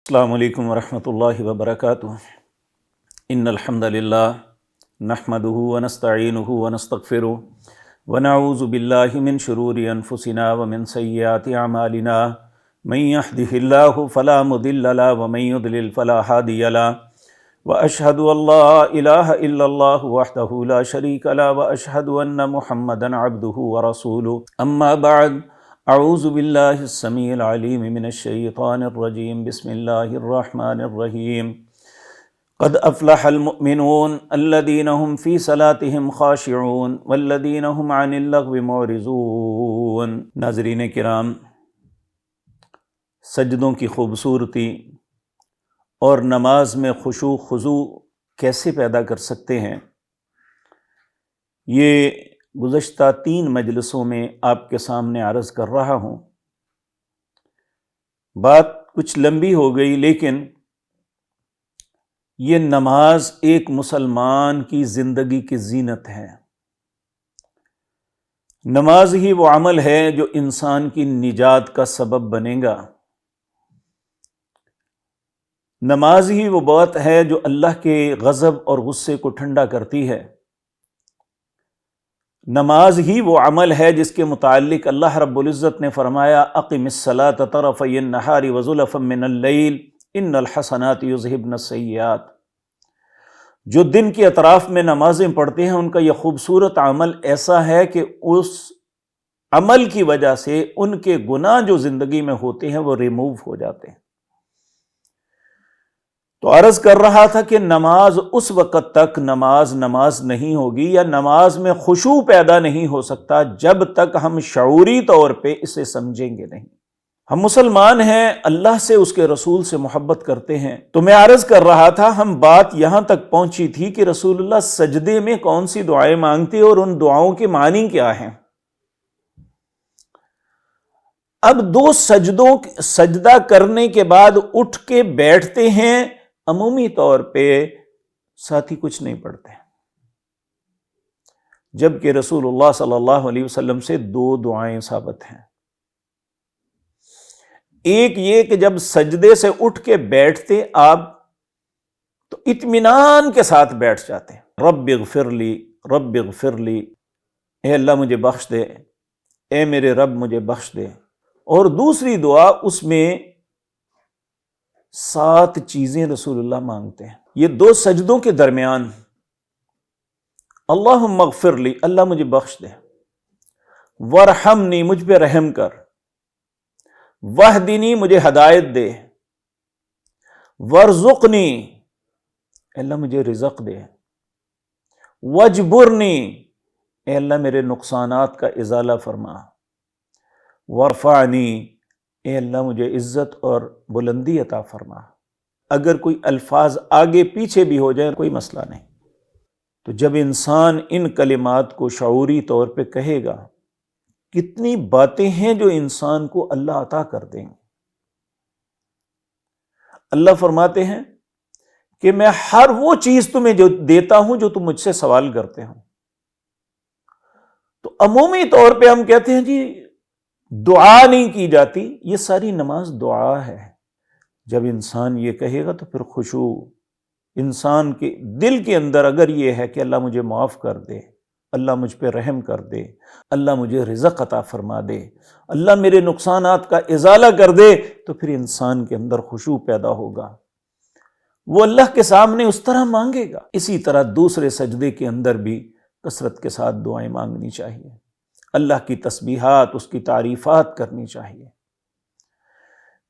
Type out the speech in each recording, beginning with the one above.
السلام علیکم ورحمۃ اللہ وبرکاتہ۔ ان الحمد للہ نحمده ونستعینه ونستغفره ونعوذ باللہ من شرور انفسنا ومن سیئات اعمالنا من يهده الله فلا مضل له ومن يضلل فلا هادي له واشهد ان لا اله الا الله وحده لا شريك له واشهد ان محمدا عبده ورسوله اما بعد اعوذ باللہ السمیع العلیم من الشیطان الرجیم بسم اللہ الرحمن الرحیم قد افلح المؤمنون الذین هم فی صلاتهم خاشعون والذین هم عن اللغو معرضون۔ ناظرین کرام، سجدوں کی خوبصورتی اور نماز میں خشوع خضوع کیسے پیدا کر سکتے ہیں، یہ گزشتہ 3 مجلسوں میں آپ کے سامنے عرض کر رہا ہوں۔ بات کچھ لمبی ہو گئی، لیکن یہ نماز ایک مسلمان کی زندگی کی زینت ہے۔ نماز ہی وہ عمل ہے جو انسان کی نجات کا سبب بنے گا۔ نماز ہی وہ بات ہے جو اللہ کے غضب اور غصے کو ٹھنڈا کرتی ہے۔ نماز ہی وہ عمل ہے جس کے متعلق اللہ رب العزت نے فرمایا اقم الصلاۃ طرفی النہار وزلفا من اللیل ان الحسنات یذہبن السیئات۔ جو دن کے اطراف میں نمازیں پڑھتے ہیں، ان کا یہ خوبصورت عمل ایسا ہے کہ اس عمل کی وجہ سے ان کے گناہ جو زندگی میں ہوتے ہیں وہ ریموو ہو جاتے ہیں۔ تو عرض کر رہا تھا کہ نماز اس وقت تک نماز نہیں ہوگی یا نماز میں خشوع پیدا نہیں ہو سکتا جب تک ہم شعوری طور پہ اسے سمجھیں گے نہیں۔ ہم مسلمان ہیں، اللہ سے، اس کے رسول سے محبت کرتے ہیں۔ تو میں عرض کر رہا تھا، ہم بات یہاں تک پہنچی تھی کہ رسول اللہ سجدے میں کون سی دعائیں مانگتے اور ان دعاؤں کے معنی کیا ہیں۔ اب 2 سجدہ کرنے کے بعد اٹھ کے بیٹھتے ہیں، عمومی طور پہ ساتھی کچھ نہیں پڑھتے، جبکہ رسول اللہ صلی اللہ علیہ وسلم سے 2 دعائیں ثابت ہیں۔ ایک یہ کہ جب سجدے سے اٹھ کے بیٹھتے آپ تو اطمینان کے ساتھ بیٹھ جاتے ہیں، رب اغفر لی رب اغفر لی، اے اللہ مجھے بخش دے، اے میرے رب مجھے بخش دے۔ اور دوسری دعا، اس میں 7 چیزیں رسول اللہ مانگتے ہیں۔ یہ 2 سجدوں کے درمیان اللہم اغفر لی، اللہ مجھے بخش دے، ورحمنی، مجھ پہ رحم کر، وہدنی، مجھے ہدایت دے، ورزقنی، اللہ مجھے رزق دے، وجبرنی، اے اللہ میرے نقصانات کا ازالہ فرما، ورفعنی، اے اللہ مجھے عزت اور بلندی عطا فرما۔ اگر کوئی الفاظ آگے پیچھے بھی ہو جائے کوئی مسئلہ نہیں۔ تو جب انسان ان کلمات کو شعوری طور پہ کہے گا، کتنی باتیں ہیں جو انسان کو اللہ عطا کر دیں گے۔ اللہ فرماتے ہیں کہ میں ہر وہ چیز تمہیں جو دیتا ہوں جو تم مجھ سے سوال کرتے ہو۔ تو عمومی طور پہ ہم کہتے ہیں جی دعا نہیں کی جاتی، یہ ساری نماز دعا ہے۔ جب انسان یہ کہے گا تو پھر خشوع انسان کے دل کے اندر اگر یہ ہے کہ اللہ مجھے معاف کر دے، اللہ مجھ پہ رحم کر دے، اللہ مجھے رزق عطا فرما دے، اللہ میرے نقصانات کا ازالہ کر دے، تو پھر انسان کے اندر خشوع پیدا ہوگا، وہ اللہ کے سامنے اس طرح مانگے گا۔ اسی طرح دوسرے سجدے کے اندر بھی کثرت کے ساتھ دعائیں مانگنی چاہیے، اللہ کی تسبیحات، اس کی تعریفات کرنی چاہیے۔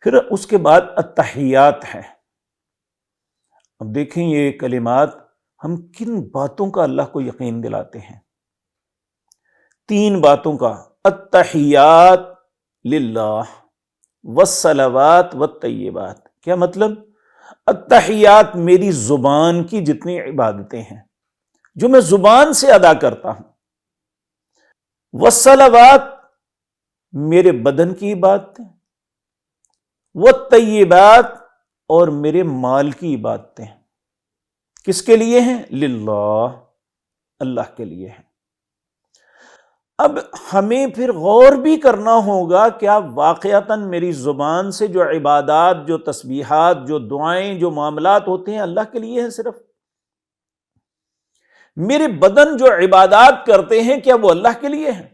پھر اس کے بعد التحیات ہے۔ اب دیکھیں یہ کلمات ہم کن باتوں کا اللہ کو یقین دلاتے ہیں۔ 3 باتوں کا، التحیات للہ والصلوات والطیبات۔ کیا مطلب؟ التحیات میری زبان کی جتنی عبادتیں ہیں جو میں زبان سے ادا کرتا ہوں، والصلوات میرے بدن کی عبادتیں، والطیبات اور میرے مال کی عبادتیں۔ کس کے لیے ہیں؟ للہ، اللہ کے لیے ہیں۔ اب ہمیں پھر غور بھی کرنا ہوگا، کیا واقعتاً میری زبان سے جو عبادات، جو تسبیحات، جو دعائیں، جو معاملات ہوتے ہیں اللہ کے لیے ہیں صرف؟ میرے بدن جو عبادات کرتے ہیں کیا وہ اللہ کے لیے ہیں؟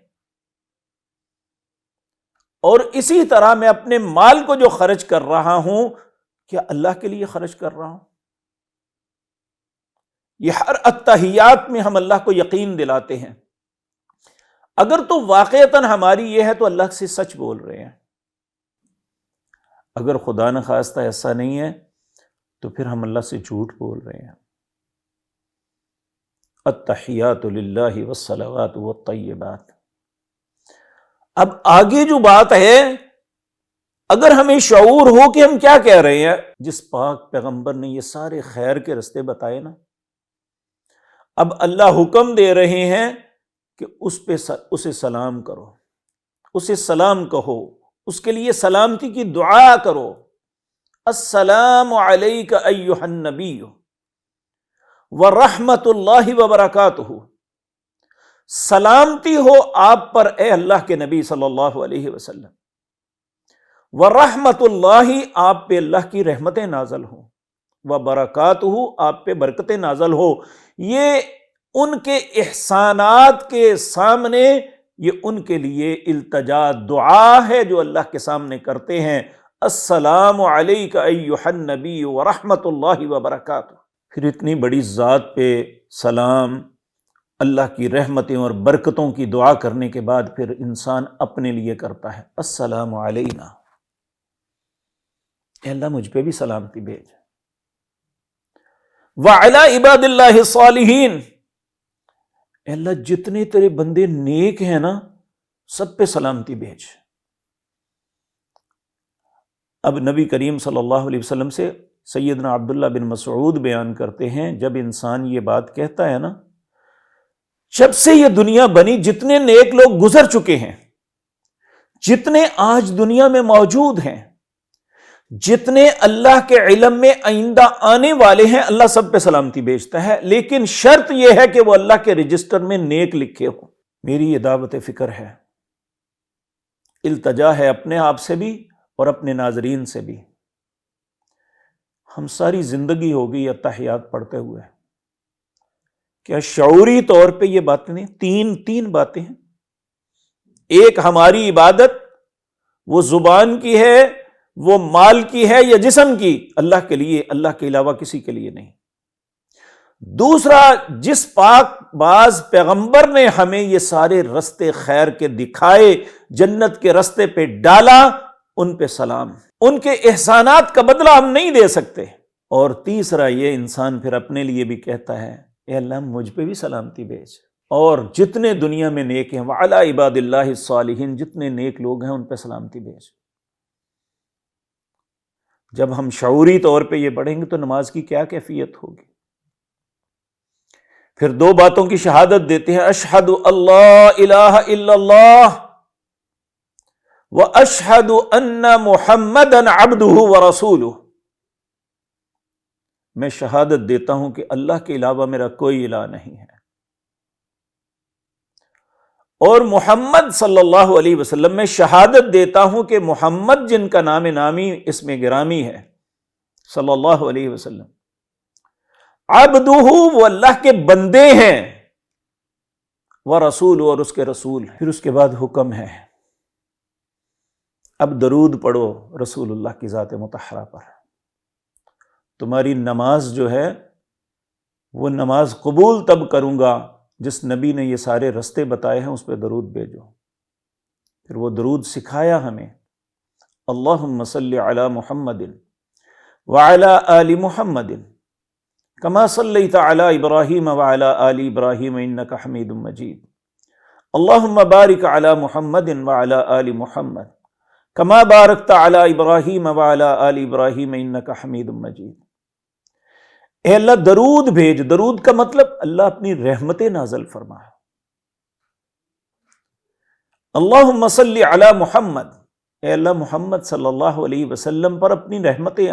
اور اسی طرح میں اپنے مال کو جو خرچ کر رہا ہوں کیا اللہ کے لیے خرچ کر رہا ہوں؟ یہ ہر التحیات میں ہم اللہ کو یقین دلاتے ہیں۔ اگر تو واقعتاً ہماری یہ ہے تو اللہ سے سچ بول رہے ہیں، اگر خدا نخواستہ ایسا نہیں ہے تو پھر ہم اللہ سے جھوٹ بول رہے ہیں۔ التحیات للہ والصلوات والطیبات۔ اب آگے جو بات ہے، اگر ہمیں شعور ہو کہ ہم کیا کہہ رہے ہیں، جس پاک پیغمبر نے یہ سارے خیر کے رستے بتائے نا، اب اللہ حکم دے رہے ہیں کہ اسے سلام کرو، اسے سلام کہو، اس کے لیے سلامتی کی دعا کرو۔ السلام علیک ایھا النبی ورحمۃ اللہ وبرکاتہ، سلامتی ہو آپ پر اے اللہ کے نبی صلی اللہ علیہ وسلم، ورحمۃ اللہ، آپ پہ اللہ کی رحمتیں نازل ہوں، وبرکاتہ، آپ پہ برکتیں نازل ہو۔ یہ ان کے احسانات کے سامنے، یہ ان کے لیے التجا دعا ہے جو اللہ کے سامنے کرتے ہیں۔ السلام علیک ایھا النبی ورحمۃ اللہ وبرکاتہ۔ پھر اتنی بڑی ذات پہ سلام، اللہ کی رحمتیں اور برکتوں کی دعا کرنے کے بعد پھر انسان اپنے لیے کرتا ہے، السلام علینا، اے اللہ مجھ پہ بھی سلامتی بھیج، وعلی عباد اللہ الصالحین، اے اللہ جتنے تیرے بندے نیک ہیں نا سب پہ سلامتی بھیج۔ اب نبی کریم صلی اللہ علیہ وسلم سے سیدنا عبداللہ بن مسعود بیان کرتے ہیں، جب انسان یہ بات کہتا ہے نا، جب سے یہ دنیا بنی جتنے نیک لوگ گزر چکے ہیں، جتنے آج دنیا میں موجود ہیں، جتنے اللہ کے علم میں آئندہ آنے والے ہیں، اللہ سب پہ سلامتی بھیجتا ہے، لیکن شرط یہ ہے کہ وہ اللہ کے رجسٹر میں نیک لکھے ہوں۔ میری یہ دعوت فکر ہے، التجا ہے اپنے آپ سے بھی اور اپنے ناظرین سے بھی۔ ہم ساری زندگی ہو گئی التحیات پڑھتے ہوئے، کیا شعوری طور پہ یہ باتیں نہیں؟ تین باتیں ہیں۔ ایک ہماری عبادت، وہ زبان کی ہے، وہ مال کی ہے یا جسم کی، اللہ کے لیے، اللہ کے علاوہ کسی کے لیے نہیں۔ دوسرا، جس پاک باز پیغمبر نے ہمیں یہ سارے رستے خیر کے دکھائے، جنت کے رستے پہ ڈالا، ان پہ سلام۔ ان کے احسانات کا بدلہ ہم نہیں دے سکتے۔ اور تیسرا یہ انسان پھر اپنے لیے بھی کہتا ہے، اے اللہ مجھ پہ بھی سلامتی بھیج، اور جتنے دنیا میں نیک ہیں، وعلی عباد اللہ الصالحین، جتنے نیک لوگ ہیں ان پہ سلامتی بھیج۔ جب ہم شعوری طور پہ یہ پڑھیں گے تو نماز کی کیا کیفیت ہوگی؟ پھر دو باتوں کی شہادت دیتے ہیں، اشہد اللہ الہ الا اللہ واشہد ان محمدا عبدہ ورسولہ، میں شہادت دیتا ہوں کہ اللہ کے علاوہ میرا کوئی الہ نہیں ہے، اور محمد صلی اللہ علیہ وسلم میں شہادت دیتا ہوں کہ محمد جن کا نام نامی اسم گرامی ہے صلی اللہ علیہ وسلم، عبدہ، وہ اللہ کے بندے ہیں، ورسول، اور اس کے رسول ہیں۔ پھر اس کے بعد حکم ہے، اب درود پڑھو رسول اللہ کی ذات مطہرہ پر۔ تمہاری نماز جو ہے وہ نماز قبول تب کروں گا جس نبی نے یہ سارے رستے بتائے ہیں اس پہ درود بھیجو۔ پھر وہ درود سکھایا ہمیں، اللہم صلی علی محمد وعلی آل محمد کما صلیت علی ابراہیم وعلی آل ابراہیم انک حمید مجید، اللہم بارک علی محمد وعلی آل محمد کما بارکت علی ابراہیم وعلی آل ابراہیم انک حمید مجید۔ اے اللہ درود بھیج۔ درود کا مطلب اللہ اپنی رحمتیں نازل فرما۔ اللہم صلی علی محمد، اے اللہ محمد صلی اللہ علیہ وسلم پر اپنی رحمتیں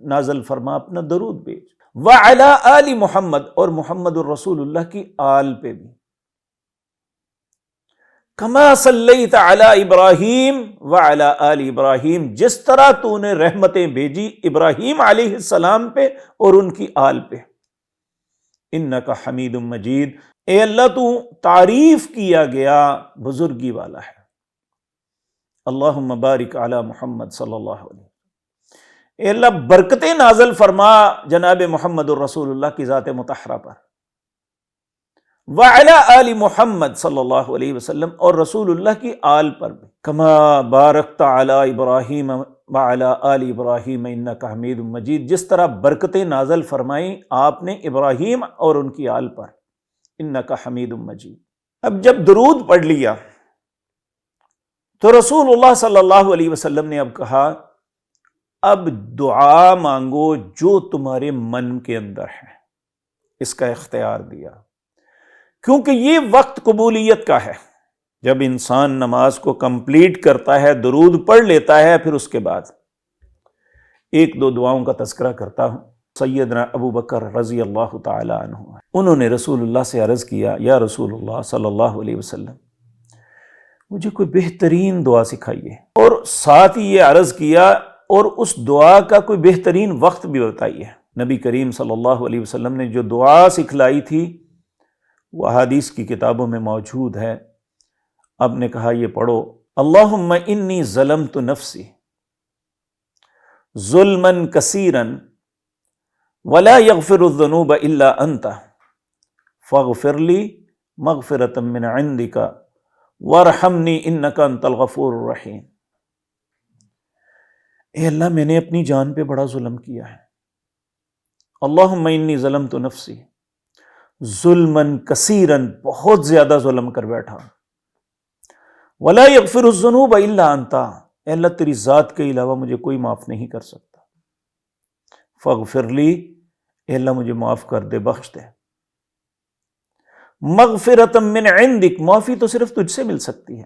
نازل فرما، اپنا درود بھیج۔ وعلی آل محمد، اور محمد الرسول اللہ کی آل پہ بھی، کما صلیت علی ابراہیم وعلی آل ابراہیم، جس طرح تو نے رحمتیں بھیجی ابراہیم علیہ السلام پہ اور ان کی آل پہ، انک حمید مجید، اے اللہ تو تعریف کیا گیا بزرگی والا ہے۔ اللہم بارک علی محمد صلی اللہ علیہ وسلم، اے اللہ برکتیں نازل فرما جناب محمد الرسول اللہ کی ذات مطہرہ پر، وعلی آل محمد صلی اللہ علیہ وسلم، اور رسول اللہ کی آل پر بھی، کما بارکت علی ابراہیم وعلی آل ابراہیم انک حمید مجید، جس طرح برکتیں نازل فرمائیں آپ نے ابراہیم اور ان کی آل پر، انک حمید مجید۔ اب جب درود پڑھ لیا تو رسول اللہ صلی اللہ علیہ وسلم نے اب کہا اب دعا مانگو جو تمہارے من کے اندر ہے، اس کا اختیار دیا، کیونکہ یہ وقت قبولیت کا ہے۔ جب انسان نماز کو کمپلیٹ کرتا ہے، درود پڑھ لیتا ہے، پھر اس کے بعد ایک دو دعاؤں کا تذکرہ کرتا ہوں۔ سیدنا ابو بکر رضی اللہ تعالی عنہ، انہوں نے رسول اللہ سے عرض کیا، یا رسول اللہ صلی اللہ علیہ وسلم مجھے کوئی بہترین دعا سکھائیے، اور ساتھ ہی یہ عرض کیا اور اس دعا کا کوئی بہترین وقت بھی بتائیے۔ نبی کریم صلی اللہ علیہ وسلم نے جو دعا سکھلائی تھی وہ احادیث کی کتابوں میں موجود ہے۔ آپ نے کہا یہ پڑھو، اللہم انی ظلمت نفسی ظلما کثیرا ولا یغفر الذنوب الا انت فاغفر لی مغفرۃ من عندک وارحمنی انک انت الغفور الرحیم۔ اے اللہ میں نے اپنی جان پہ بڑا ظلم کیا ہے، اللہم انی ظلمت نفسی ظلمن کثیرن، بہت زیادہ ظلم کر بیٹھا، ولا یغفر الذنوب الا انت، اے اللہ تیری ذات کے علاوہ مجھے کوئی معاف نہیں کر سکتا، فاغفر لی، اے اللہ مجھے معاف کر دے، بخش دے، مغفرۃ من عندک، معافی تو صرف تجھ سے مل سکتی ہے،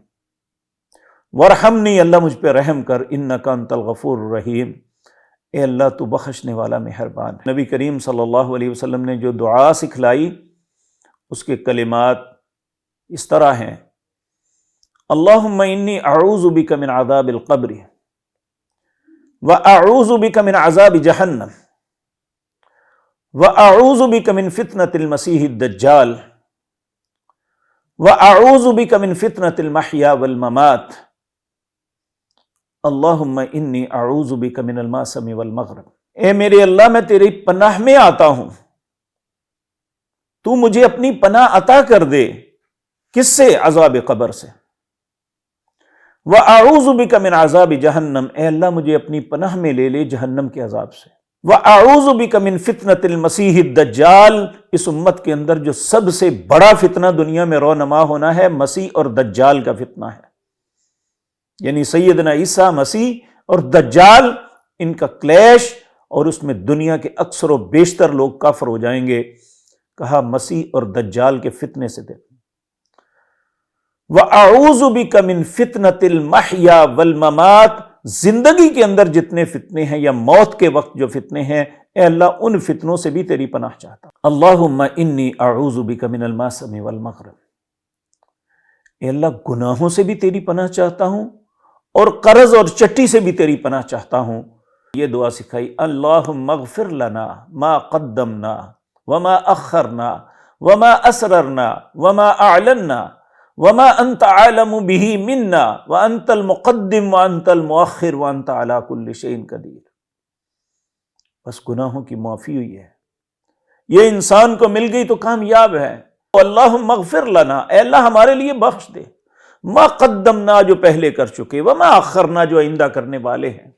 وارحمنی، اللہ مجھ پہ رحم کر، انک انت الغفور الرحیم، اے اللہ تو بخشنے والا مہربان ہے۔ نبی کریم صلی اللہ علیہ وسلم نے جو دعا سکھلائی اس کے کلمات اس طرح ہیں، اللہم انی اعوذ بک من عذاب القبر واعوذ بک من عذاب جہنم واعوذ بک من فتنۃ المسیح الدجال واعوذ بک من فتنۃ المحیا والممات، اللہم انی اعوذ بک من الماسم والمغرب، اے میرے اللہ میں تیری پناہ میں آتا ہوں، تو مجھے اپنی پناہ عطا کر دے، کس سے؟ عذاب قبر سے، وَأَعُوذُ بِكَ مِنْ عَذَابِ جہنم، اے اللہ مجھے اپنی پناہ میں لے لے جہنم کے عذاب سے، وَأَعُوذُ بِكَ مِنْ فِتْنَةِ الْمَسِيحِ الدَّجَّالِ، اس امت کے اندر جو سب سے بڑا فتنہ دنیا میں رونما ہونا ہے، مسیح اور دجال کا فتنہ ہے، یعنی سیدنا عیسیٰ مسیح اور دجال، ان کا کلیش، اور اس میں دنیا کے اکثر و بیشتر لوگ کافر ہو جائیں گے۔ کہا مسیح اور دجال کے فتنے سے دے، وَأَعُوذُ بِكَ مِنْ فِتْنَةِ الْمَحْيَا وَالْمَمَاتِ، زندگی کے اندر جتنے فتنے ہیں یا موت کے وقت جو فتنے ہیں، اے اللہ ان فتنوں سے بھی تیری پناہ چاہتا ہوں۔ اللہم انی اعوذ بک من الماسم والمغرب، اے اللہ گناہوں سے بھی تیری پناہ چاہتا ہوں اور قرض اور چٹی سے بھی تیری پناہ چاہتا ہوں۔ یہ دعا سکھائی، اللہم اغفر لنا ما قدمنا وما اخرنا وما اسررنا وما اعلنا وما انت عالم به منا وانت المقدم وانت المؤخر وانت على كل شيء قدیر۔ بس گناہوں کی معافی ہوئی ہے، یہ انسان کو مل گئی تو کامیاب ہے۔ اللہم اغفر لنا، اے اللہ ہمارے لیے بخش دے، ما قدمنا جو پہلے کر چکے، وما اخرنا جو آئندہ کرنے والے ہیں،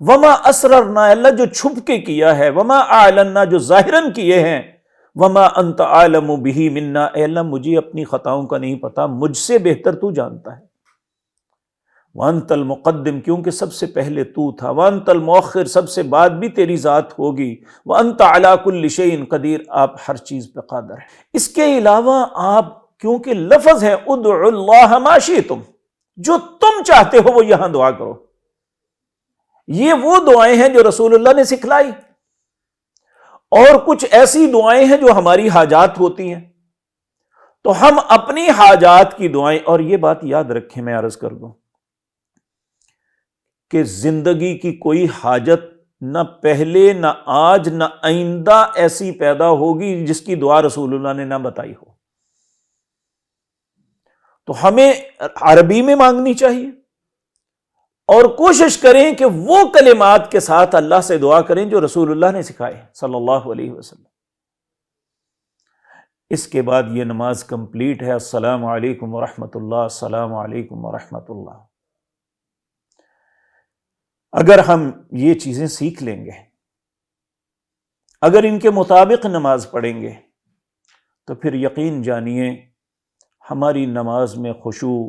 وما اسررنا اللہ جو چھپ کے کیا ہے، وما اعلنا جو ظاہراً کیے ہیں، وما انت عالم به منا، اے اللہ مجھے اپنی خطاؤں کا نہیں پتا، مجھ سے بہتر تو جانتا ہے۔ وانت المقدم، کیونکہ سب سے پہلے تو تھا، وانت المؤخر، سب سے بعد بھی تیری ذات ہوگی، وانت علی کل شیء قدیر، آپ ہر چیز پہ قادر ہیں۔ اس کے علاوہ آپ، کیونکہ لفظ ہے ادعوا اللہ ما شئتم، جو تم چاہتے ہو وہ یہاں دعا کرو، یہ وہ دعائیں ہیں جو رسول اللہ نے سکھلائی، اور کچھ ایسی دعائیں ہیں جو ہماری حاجات ہوتی ہیں، تو ہم اپنی حاجات کی دعائیں، اور یہ بات یاد رکھیں، میں عرض کر دوں کہ زندگی کی کوئی حاجت نہ پہلے نہ آج نہ آئندہ ایسی پیدا ہوگی جس کی دعا رسول اللہ نے نہ بتائی ہو، تو ہمیں عربی میں مانگنی چاہیے اور کوشش کریں کہ وہ کلمات کے ساتھ اللہ سے دعا کریں جو رسول اللہ نے سکھائے صلی اللہ علیہ وسلم۔ اس کے بعد یہ نماز کمپلیٹ ہے، السلام علیکم ورحمۃ اللہ، السلام علیکم ورحمۃ اللہ۔ اگر ہم یہ چیزیں سیکھ لیں گے، اگر ان کے مطابق نماز پڑھیں گے، تو پھر یقین جانیے ہماری نماز میں خشوع،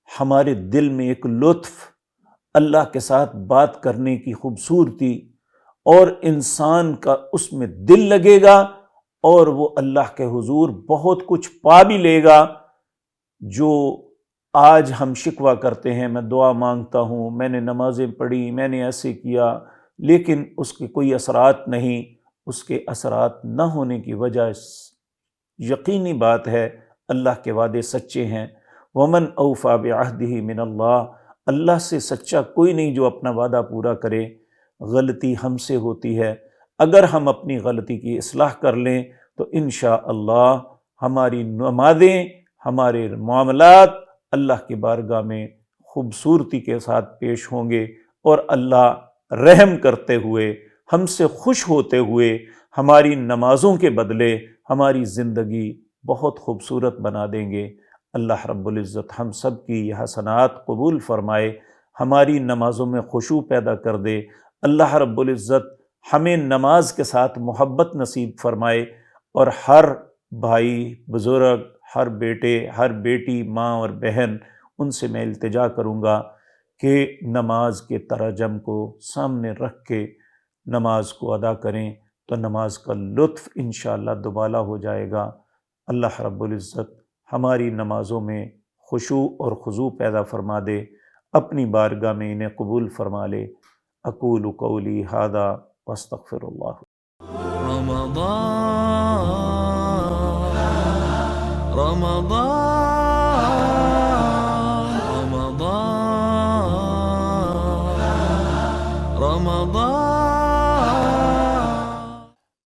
ہمارے دل میں ایک لطف، اللہ کے ساتھ بات کرنے کی خوبصورتی، اور انسان کا اس میں دل لگے گا اور وہ اللہ کے حضور بہت کچھ پا بھی لے گا۔ جو آج ہم شکوہ کرتے ہیں، میں دعا مانگتا ہوں، میں نے نمازیں پڑھی، میں نے ایسے کیا، لیکن اس کے کوئی اثرات نہیں، اس کے اثرات نہ ہونے کی وجہ یقینی بات ہے اللہ کے وعدے سچے ہیں۔ وَمَنْ أَوْفَى بِعَهْدِهِ مِنَ اللَّهِ، اللہ سے سچا کوئی نہیں جو اپنا وعدہ پورا کرے۔ غلطی ہم سے ہوتی ہے، اگر ہم اپنی غلطی کی اصلاح کر لیں تو انشاءاللہ ہماری نمازیں، ہمارے معاملات اللہ کی بارگاہ میں خوبصورتی کے ساتھ پیش ہوں گے، اور اللہ رحم کرتے ہوئے، ہم سے خوش ہوتے ہوئے، ہماری نمازوں کے بدلے ہماری زندگی بہت خوبصورت بنا دیں گے۔ اللہ رب العزت ہم سب کی یہ حسنات قبول فرمائے، ہماری نمازوں میں خشوع پیدا کر دے۔ اللہ رب العزت ہمیں نماز کے ساتھ محبت نصیب فرمائے، اور ہر بھائی، بزرگ، ہر بیٹے، ہر بیٹی، ماں اور بہن، ان سے میں التجا کروں گا کہ نماز کے تراجم کو سامنے رکھ کے نماز کو ادا کریں، تو نماز کا لطف انشاءاللہ دوبالا ہو جائے گا۔ اللہ رب العزت ہماری نمازوں میں خشوع اور خضوع پیدا فرما دے، اپنی بارگاہ میں انہیں قبول فرما لے۔ اقول قولی ھذا واستغفر اللہ۔ رمضان